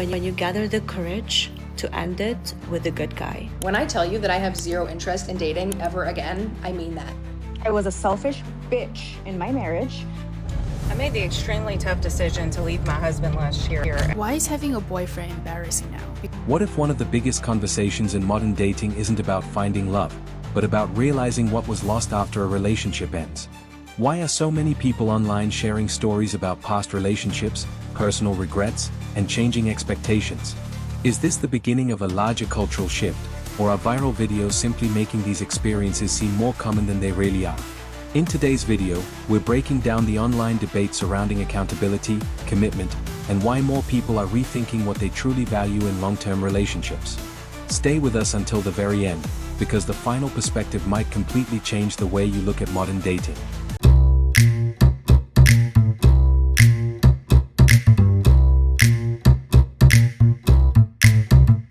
when you gather the courage to end it with a good guy. When I tell you that I have zero interest in dating ever again, I mean that. I was a selfish bitch in my marriage. I made the extremely tough decision to leave my husband last year. Why is having a boyfriend embarrassing now? What if one of the biggest conversations in modern dating isn't about finding love, but about realizing what was lost after a relationship ends? Why are so many people online sharing stories about past relationships, personal regrets, and changing expectations? Is this the beginning of a larger cultural shift, or are viral videos simply making these experiences seem more common than they really are? In today's video, we're breaking down the online debate surrounding accountability, commitment, and why more people are rethinking what they truly value in long-term relationships. Stay with us until the very end, because the final perspective might completely change the way you look at modern dating.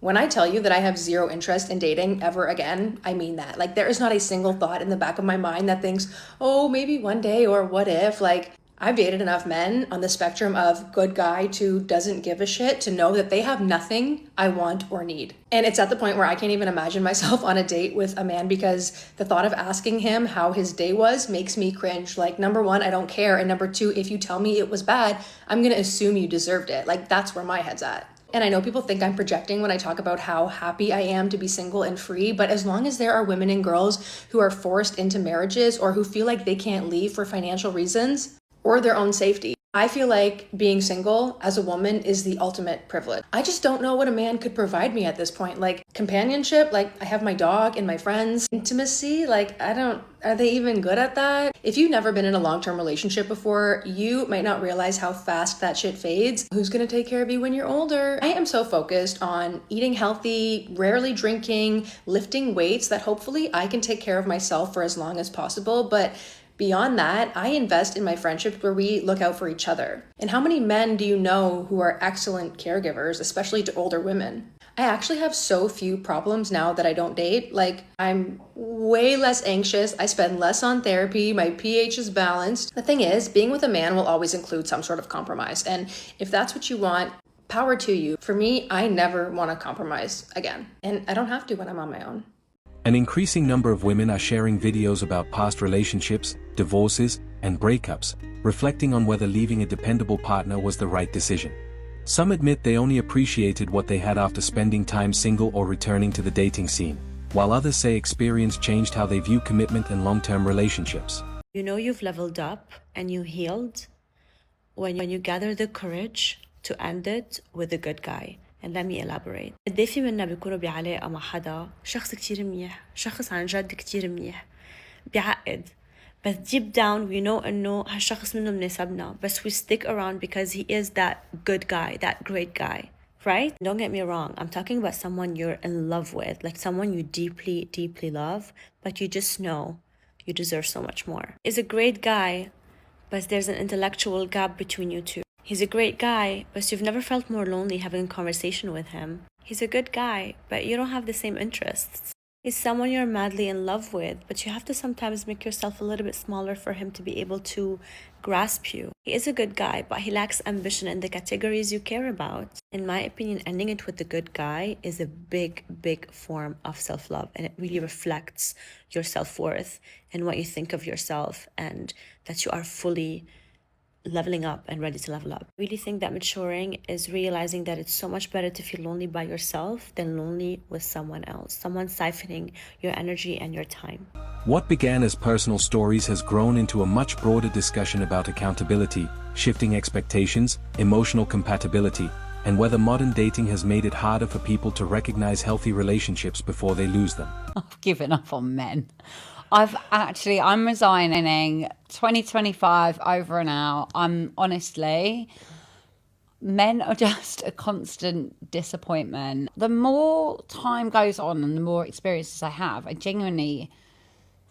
When I tell you that I have zero interest in dating ever again, I mean that. Like, there is not a single thought in the back of my mind that thinks, oh, maybe one day, or what if? Like, I've dated enough men on the spectrum of good guy to doesn't give a shit to know that they have nothing I want or need. And it's at the point where I can't even imagine myself on a date with a man because the thought of asking him how his day was makes me cringe. Like, number one, I don't care. And number two, if you tell me it was bad, I'm gonna assume you deserved it. Like, that's where my head's at. And I know people think I'm projecting when I talk about how happy I am to be single and free, but as long as there are women and girls who are forced into marriages or who feel like they can't leave for financial reasons or their own safety, I feel like being single as a woman is the ultimate privilege. I just don't know what a man could provide me at this point. Like companionship, like I have my dog and my friends. Intimacy, like are they even good at that? If you've never been in a long-term relationship before, you might not realize how fast that shit fades. Who's gonna take care of you when you're older? I am so focused on eating healthy, rarely drinking, lifting weights that hopefully I can take care of myself for as long as possible. But beyond that, I invest in my friendships where we look out for each other. And how many men do you know who are excellent caregivers, especially to older women? I actually have so few problems now that I don't date. Like, I'm way less anxious. I spend less on therapy. My pH is balanced. The thing is, being with a man will always include some sort of compromise. And if that's what you want, power to you. For me, I never want to compromise again. And I don't have to when I'm on my own. An increasing number of women are sharing videos about past relationships, divorces, and breakups, reflecting on whether leaving a dependable partner was the right decision. Some admit they only appreciated what they had after spending time single or returning to the dating scene, while others say experience changed how they view commitment and long-term relationships. You know you've leveled up and you healed when you gather the courage to end it with a good guy. And let me elaborate. قد في منا بيكونوا بعلاقة مع حدا شخص كتير منيح، شخص عن جد كتير منيح، بيعقد. But deep down we know إنه هالشخص منه مناسبنا. But we stick around because he is that good guy, that great guy, right? Don't get me wrong. I'm talking about someone you're in love with, like someone you deeply, deeply love, but you just know you deserve so much more. He's a great guy, but there's an intellectual gap between you two. He's a great guy, but you've never felt more lonely having a conversation with him. He's a good guy, but you don't have the same interests. He's someone you're madly in love with, but you have to sometimes make yourself a little bit smaller for him to be able to grasp you. He is a good guy, but he lacks ambition in the categories you care about. In my opinion, ending it with the good guy is a big, big form of self-love, and it really reflects your self-worth and what you think of yourself and that you are fully leveling up and ready to level up. I really think that maturing is realizing that it's so much better to feel lonely by yourself than lonely with someone else, someone siphoning your energy and your time. What began as personal stories has grown into a much broader discussion about accountability, shifting expectations, emotional compatibility, and whether modern dating has made it harder for people to recognize healthy relationships before they lose them. I've given up on men. I'm resigning 2025 over and out. Honestly, men are just a constant disappointment. The more time goes on and the more experiences I have, I genuinely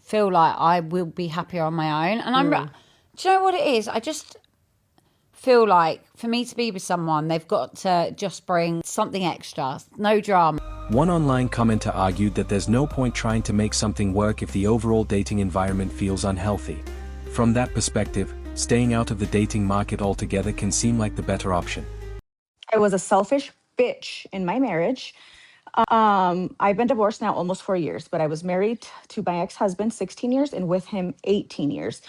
feel like I will be happier on my own. And do you know what it is? I just feel like for me to be with someone, they've got to just bring something extra, no drama. One online commenter argued that there's no point trying to make something work if the overall dating environment feels unhealthy. From that perspective, staying out of the dating market altogether can seem like the better option. I was a selfish bitch in my marriage. I've been divorced now almost 4 years, but I was married to my ex-husband 16 years and with him 18 years.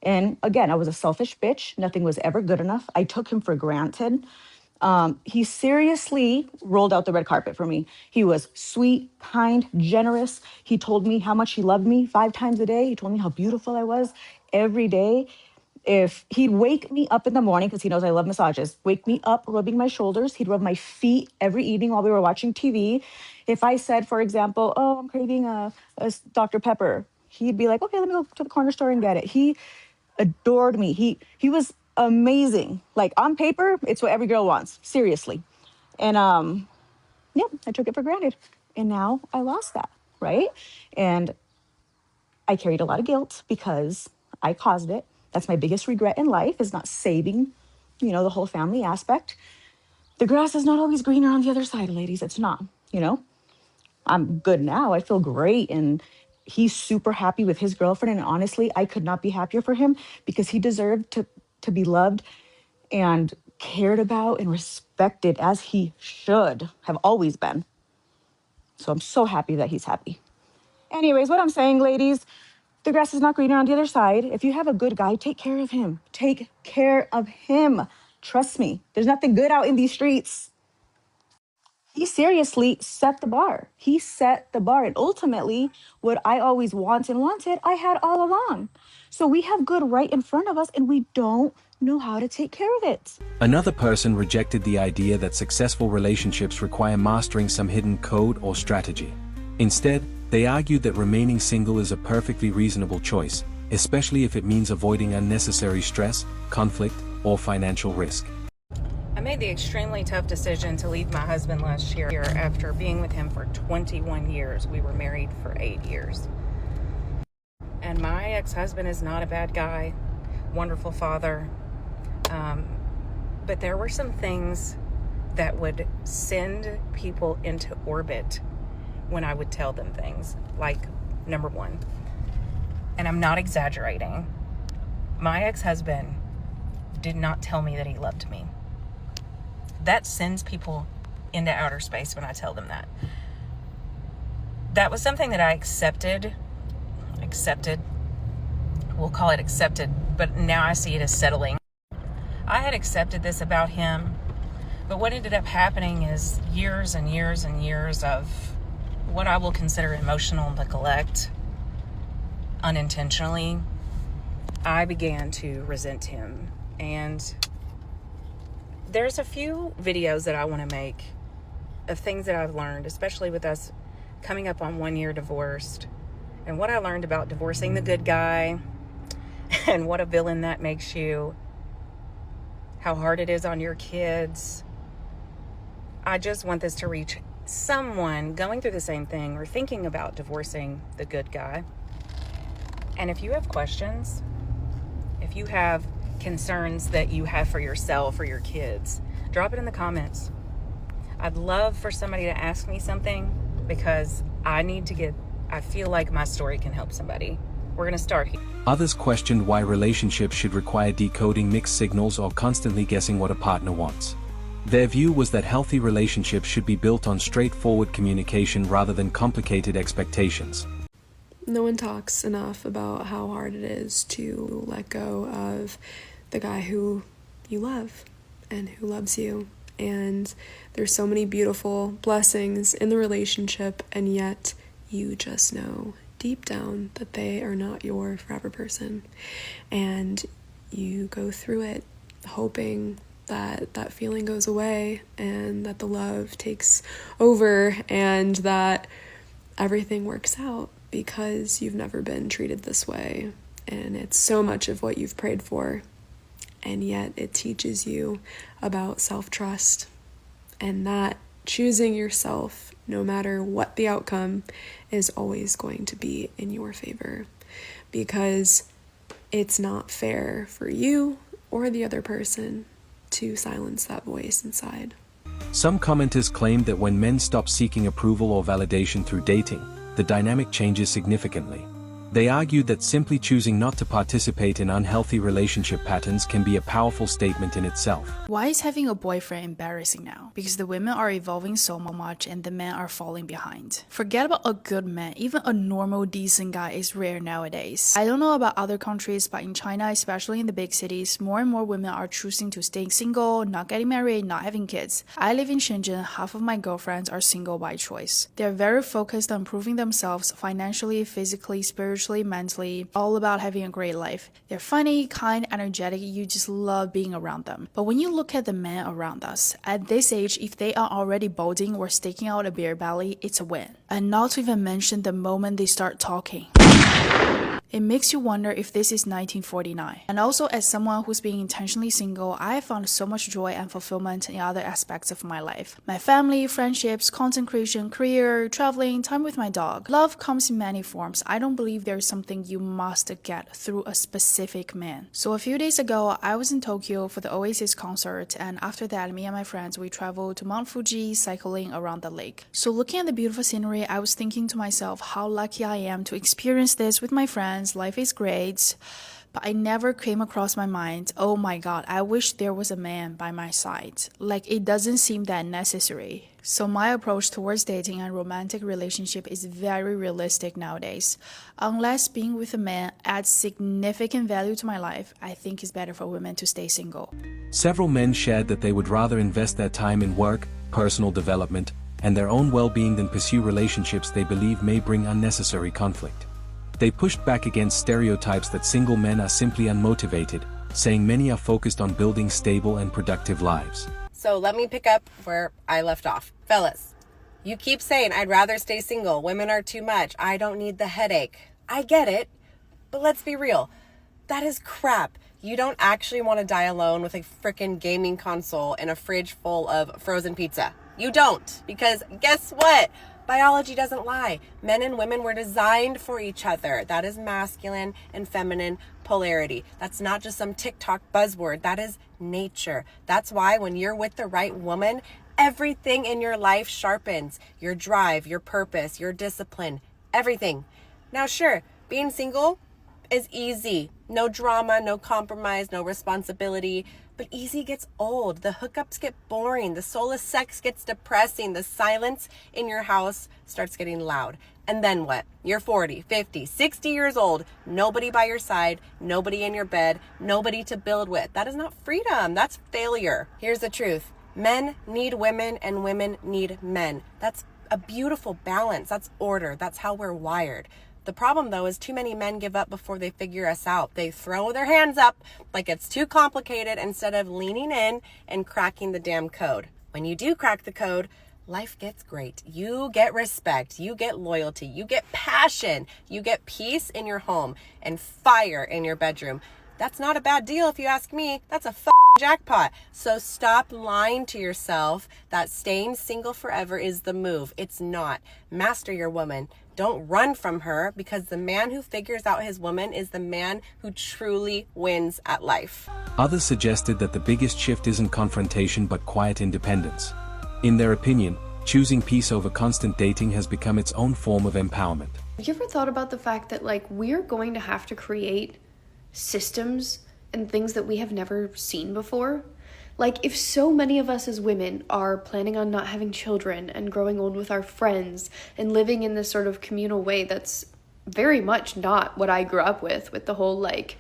And again, I was a selfish bitch. Nothing was ever good enough. I took him for granted. He seriously rolled out the red carpet for me. He was sweet, kind, generous. He told me how much he loved me 5 times a day. He told me how beautiful I was every day. If he'd wake me up in the morning, because he knows I love massages, wake me up rubbing my shoulders. He'd rub my feet every evening while we were watching TV. If I said, for example, oh, I'm craving a Dr. Pepper, he'd be like, okay, let me go to the corner store and get it. He adored me. He was amazing. Like on paper, it's what every girl wants, seriously. And yeah, I took it for granted. And now I lost that, right? And I carried a lot of guilt because I caused it. That's my biggest regret in life, is not saving, the whole family aspect. The grass is not always greener on the other side, ladies. It's not, I'm good now. I feel great. And he's super happy with his girlfriend. And honestly, I could not be happier for him, because he deserved to be loved and cared about and respected, as he should have always been. So I'm so happy that he's happy. Anyways, what I'm saying, ladies, the grass is not greener on the other side. If you have a good guy, take care of him. Take care of him. Trust me, there's nothing good out in these streets. He seriously set the bar. He set the bar. And ultimately, what I always wanted, I had all along. So we have good right in front of us, and we don't know how to take care of it. Another person rejected the idea that successful relationships require mastering some hidden code or strategy. Instead, they argued that remaining single is a perfectly reasonable choice, especially if it means avoiding unnecessary stress, conflict, or financial risk. I made the extremely tough decision to leave my husband last year after being with him for 21 years. We were married for 8 years. And my ex-husband is not a bad guy, wonderful father. But there were some things that would send people into orbit when I would tell them things. Like, number one, and I'm not exaggerating, my ex-husband did not tell me that he loved me. That sends people into outer space when I tell them that. That was something that I accepted, we'll call it accepted, but now I see it as settling. I had accepted this about him, but what ended up happening is years and years and years of what I will consider emotional neglect, unintentionally. I began to resent him. And there's a few videos that I want to make of things that I've learned, especially with us coming up on 1 year divorced, and what I learned about divorcing the good guy and what a villain that makes you, how hard it is on your kids. I just want this to reach someone going through the same thing or thinking about divorcing the good guy. And if you have questions, if you have concerns that you have for yourself or your kids, drop it in the comments. I'd love for somebody to ask me something, because I feel like my story can help somebody. We're going to start here. Others questioned why relationships should require decoding mixed signals or constantly guessing what a partner wants. Their view was that healthy relationships should be built on straightforward communication rather than complicated expectations. No one talks enough about how hard it is to let go of the guy who you love and who loves you. And there's so many beautiful blessings in the relationship, and yet you just know deep down that they are not your forever person. And you go through it hoping that that feeling goes away and that the love takes over and that everything works out, because you've never been treated this way. And it's so much of what you've prayed for. And yet it teaches you about self-trust, and that choosing yourself, no matter what the outcome, is always going to be in your favor, because it's not fair for you or the other person to silence that voice inside. Some commenters claimed that when men stop seeking approval or validation through dating, the dynamic changes significantly. They argued that simply choosing not to participate in unhealthy relationship patterns can be a powerful statement in itself. Why is having a boyfriend embarrassing now? Because the women are evolving so much and the men are falling behind. Forget about a good man, even a normal decent guy is rare nowadays. I don't know about other countries, but in China, especially in the big cities, more and more women are choosing to stay single, not getting married, not having kids. I live in Shenzhen, half of my girlfriends are single by choice. They're very focused on proving themselves financially, physically, spiritually, mentally, all about having a great life. They're funny, kind, energetic, you just love being around them. But when you look at the men around us, at this age, if they are already balding or sticking out a bare belly, it's a win. And not to even mention the moment they start talking. It makes you wonder if this is 1949. And also, as someone who's being intentionally single, I have found so much joy and fulfillment in other aspects of my life. My family, friendships, content creation, career, traveling, time with my dog. Love comes in many forms. I don't believe there's something you must get through a specific man. So a few days ago, I was in Tokyo for the Oasis concert, and after that, me and my friends, we traveled to Mount Fuji, cycling around the lake. So looking at the beautiful scenery, I was thinking to myself how lucky I am to experience this with my friends. Life is great, but I never came across my mind, oh my god, I wish there was a man by my side. Like, it doesn't seem that necessary. So my approach towards dating and romantic relationship is very realistic nowadays. Unless being with a man adds significant value to my life, I think it's better for women to stay single. Several men shared that they would rather invest their time in work, personal development, and their own well-being than pursue relationships they believe may bring unnecessary conflict. They pushed back against stereotypes that single men are simply unmotivated, saying many are focused on building stable and productive lives. So let me pick up where I left off. Fellas, you keep saying I'd rather stay single, women are too much, I don't need the headache. I get it, but let's be real. That is crap. You don't actually want to die alone with a frickin' gaming console and a fridge full of frozen pizza. You don't, because guess what? Biology doesn't lie. Men and women were designed for each other. That is masculine and feminine polarity. That's not just some TikTok buzzword. That is nature. That's why when you're with the right woman, everything in your life sharpens. Your drive, your purpose, your discipline, everything. Now, sure, being single is easy. No drama, no compromise, no responsibility. But easy gets old. The hookups get boring. The soulless sex gets depressing. The silence in your house starts getting loud. And then what? You're 40, 50, 60 years old. Nobody by your side. Nobody in your bed. Nobody to build with. That is not freedom. That's failure. Here's the truth. Men need women and women need men. That's a beautiful balance. That's order. That's how we're wired. The problem, though, is too many men give up before they figure us out. They throw their hands up like it's too complicated instead of leaning in and cracking the damn code. When you do crack the code, life gets great. You get respect. You get loyalty. You get passion. You get peace in your home and fire in your bedroom. That's not a bad deal if you ask me. That's a jackpot. So stop lying to yourself that staying single forever is the move. It's not. Master your woman. Don't run from her, because the man who figures out his woman is the man who truly wins at life. Others suggested that the biggest shift isn't confrontation but quiet independence. In their opinion, choosing peace over constant dating has become its own form of empowerment. Have you ever thought about the fact that, like, we're going to have to create systems and things that we have never seen before? Like, if so many of us as women are planning on not having children and growing old with our friends and living in this sort of communal way that's very much not what I grew up with the whole, like,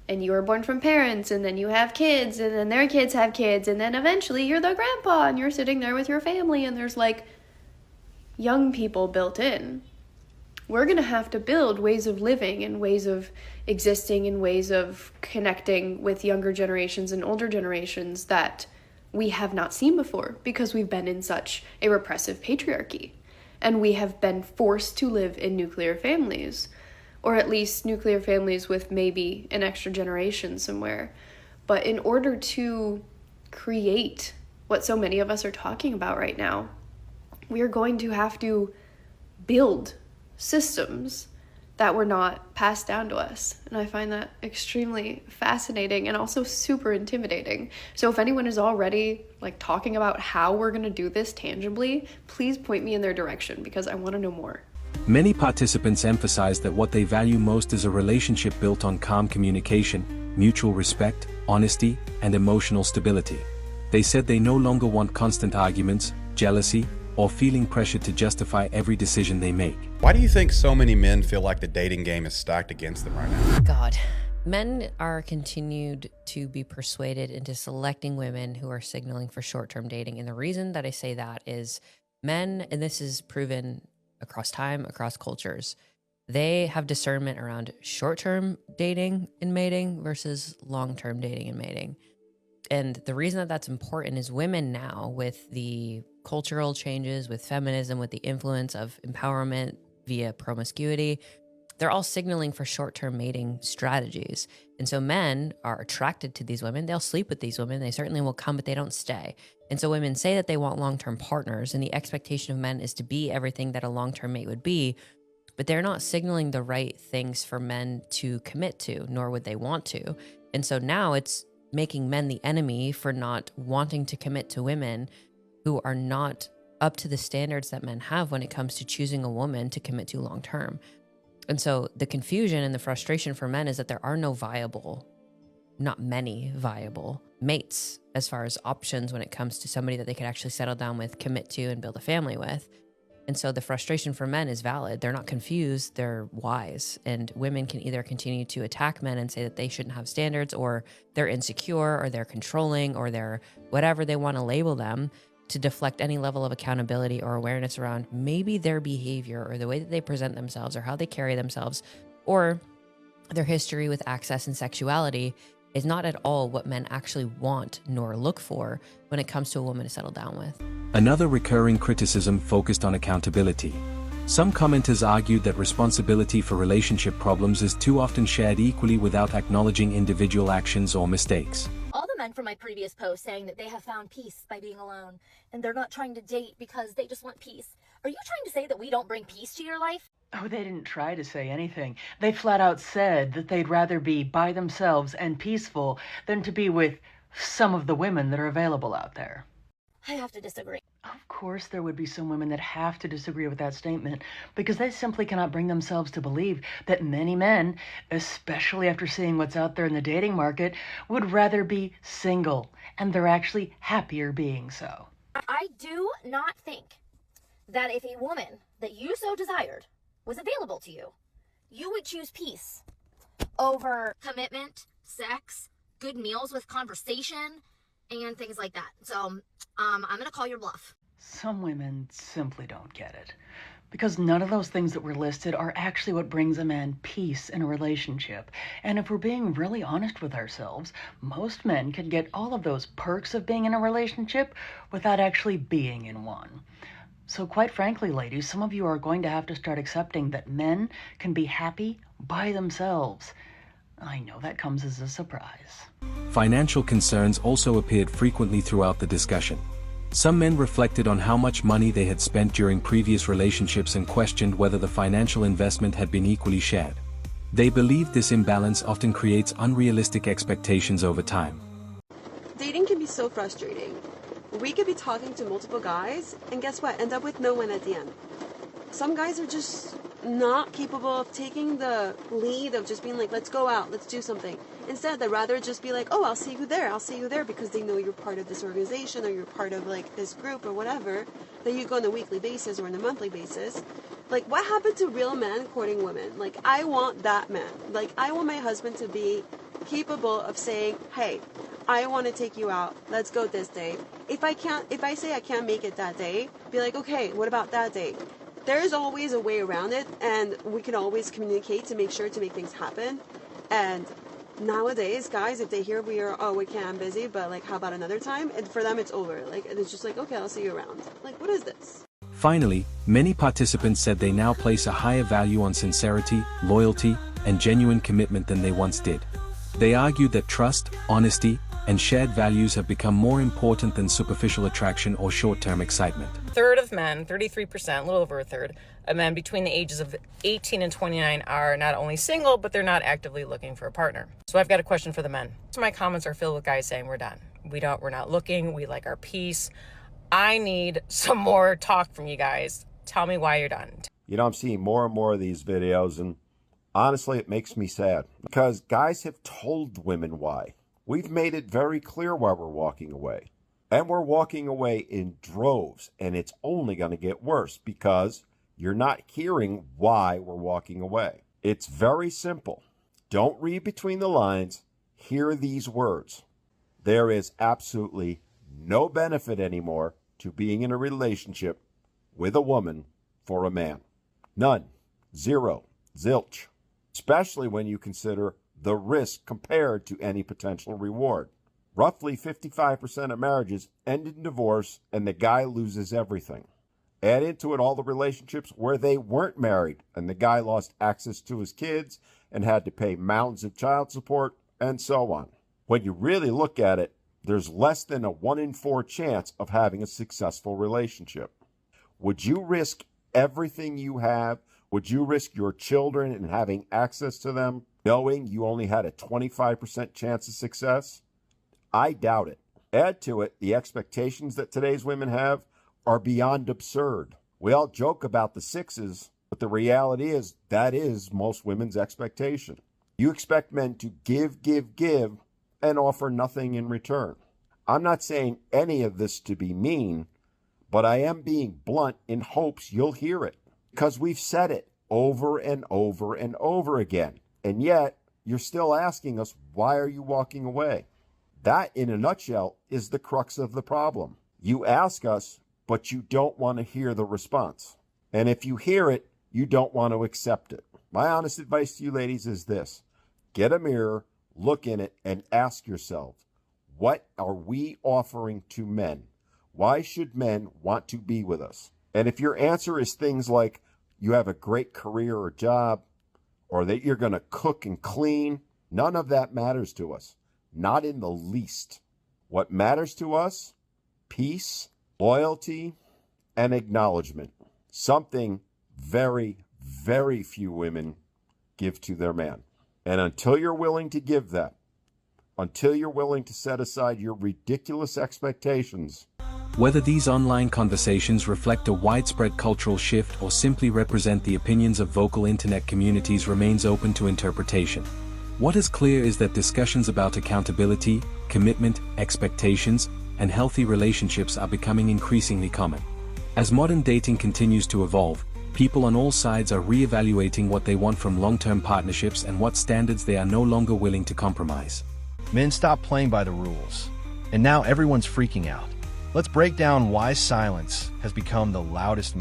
and you were born from parents and then you have kids and then their kids have kids and then eventually you're the grandpa and you're sitting there with your family and there's, like, young people built in. We're going to have to build ways of living and ways of existing and ways of connecting with younger generations and older generations that we have not seen before, because we've been in such a repressive patriarchy and we have been forced to live in nuclear families, or at least nuclear families with maybe an extra generation somewhere. But in order to create what so many of us are talking about right now, we are going to have to build systems that were not passed down to us. And I find that extremely fascinating and also super intimidating. So if anyone is already, like, talking about how we're going to do this tangibly, please point me in their direction, because I want to know more. Many participants emphasized that what they value most is a relationship built on calm communication, mutual respect, honesty, and emotional stability. They said they no longer want constant arguments, jealousy, or feeling pressure to justify every decision they make. Why do you think so many men feel like the dating game is stacked against them right now? God. Men are continued to be persuaded into selecting women who are signaling for short-term dating. And the reason that I say that is men, and this is proven across time, across cultures, they have discernment around short-term dating and mating versus long-term dating and mating. And the reason that that's important is women now, with the cultural changes, with feminism, with the influence of empowerment via promiscuity, they're all signaling for short-term mating strategies. And so men are attracted to these women. They'll sleep with these women. They certainly will come, but they don't stay. And so women say that they want long-term partners, and the expectation of men is to be everything that a long-term mate would be, but they're not signaling the right things for men to commit to, nor would they want to. And so now it's making men the enemy for not wanting to commit to women who are not up to the standards that men have when it comes to choosing a woman to commit to long-term. And so the confusion and the frustration for men is that there are no viable, not many viable mates as far as options when it comes to somebody that they could actually settle down with, commit to, and build a family with. And so the frustration for men is valid. They're not confused, they're wise. And women can either continue to attack men and say that they shouldn't have standards, or they're insecure, or they're controlling, or they're whatever they want to label them, to deflect any level of accountability or awareness around maybe their behavior or the way that they present themselves or how they carry themselves or their history with access and sexuality is not at all what men actually want nor look for when it comes to a woman to settle down with. Another recurring criticism focused on accountability. Some commenters argued that responsibility for relationship problems is too often shared equally without acknowledging individual actions or mistakes. All the men from my previous post saying that they have found peace by being alone and they're not trying to date because they just want peace. Are you trying to say that we don't bring peace to your life? Oh, they didn't try to say anything. They flat out said that they'd rather be by themselves and peaceful than to be with some of the women that are available out there. I have to disagree. Of course there would be some women that have to disagree with that statement because they simply cannot bring themselves to believe that many men, especially after seeing what's out there in the dating market, would rather be single, and they're actually happier being so. I do not think that if a woman that you so desired was available to you, you would choose peace over commitment, sex, good meals with conversation, and things like that. So I'm going to call your bluff. Some women simply don't get it. Because none of those things that were listed are actually what brings a man peace in a relationship. And if we're being really honest with ourselves, most men can get all of those perks of being in a relationship without actually being in one. So quite frankly, ladies, some of you are going to have to start accepting that men can be happy by themselves. I know that comes as a surprise. Financial concerns also appeared frequently throughout the discussion. Some men reflected on how much money they had spent during previous relationships and questioned whether the financial investment had been equally shared. They believed this imbalance often creates unrealistic expectations over time. Dating can be so frustrating. We could be talking to multiple guys, and guess what? End up with no one at the end. Some guys are just not capable of taking the lead of just being like, let's go out, let's do something. Instead, they'd rather just be like, oh, I'll see you there, because they know you're part of this organization or you're part of like this group or whatever, that you go on a weekly basis or on a monthly basis. Like, what happened to real men courting women? Like, I want that man. Like, I want my husband to be capable of saying, hey, I want to take you out, let's go this day. If I say I can't make it that day, be like, okay, what about that day? There's always a way around it, and we can always communicate to make sure to make things happen. And nowadays, guys, if they hear we can't, I'm busy, but like, how about another time? And for them, it's over. Like, it's just like, okay, I'll see you around. Like, what is this? Finally, many participants said they now place a higher value on sincerity, loyalty, and genuine commitment than they once did. They argued that trust, honesty, and shared values have become more important than superficial attraction or short-term excitement. A third of men, 33%, a little over a third, of men between the ages of 18 and 29 are not only single, but they're not actively looking for a partner. So I've got a question for the men. So my comments are filled with guys saying we're done. We're not looking, we like our peace. I need some more talk from you guys. Tell me why you're done. You know, I'm seeing more and more of these videos, and honestly, it makes me sad because guys have told women why. We've made it very clear why we're walking away. And we're walking away in droves, and it's only going to get worse because you're not hearing why we're walking away. It's very simple. Don't read between the lines. Hear these words. There is absolutely no benefit anymore to being in a relationship with a woman for a man. None. Zero. Zilch. Especially when you consider the risk compared to any potential reward. Roughly 55% of marriages end in divorce and the guy loses everything. Add into it all the relationships where they weren't married and the guy lost access to his kids and had to pay mountains of child support and so on. When you really look at it, there's less than a 1 in 4 chance of having a successful relationship. Would you risk everything you have? Would you risk your children and having access to them, knowing you only had a 25% chance of success? I doubt it. Add to it the expectations that today's women have are beyond absurd. We all joke about the sixes, but the reality is that is most women's expectation. You expect men to give, and offer nothing in return. I'm not saying any of this to be mean, but I am being blunt in hopes you'll hear it. Because we've said it over and over and over again. And yet, you're still asking us, why are you walking away? That, in a nutshell, is the crux of the problem. You ask us, but you don't want to hear the response. And if you hear it, you don't want to accept it. My honest advice to you ladies is this. Get a mirror, look in it, and ask yourselves, what are we offering to men? Why should men want to be with us? And if your answer is things like you have a great career or job, or that you're going to cook and clean, none of that matters to us. Not in the least. What matters to us? Peace, loyalty, and acknowledgement. Something very, very few women give to their man. And until you're willing to give that, until you're willing to set aside your ridiculous expectations. Whether these online conversations reflect a widespread cultural shift or simply represent the opinions of vocal internet communities remains open to interpretation. What is clear is that discussions about accountability, commitment, expectations, and healthy relationships are becoming increasingly common. As modern dating continues to evolve, people on all sides are re-evaluating what they want from long-term partnerships and what standards they are no longer willing to compromise. Men stopped playing by the rules, and now everyone's freaking out. Let's break down why silence has become the loudest move.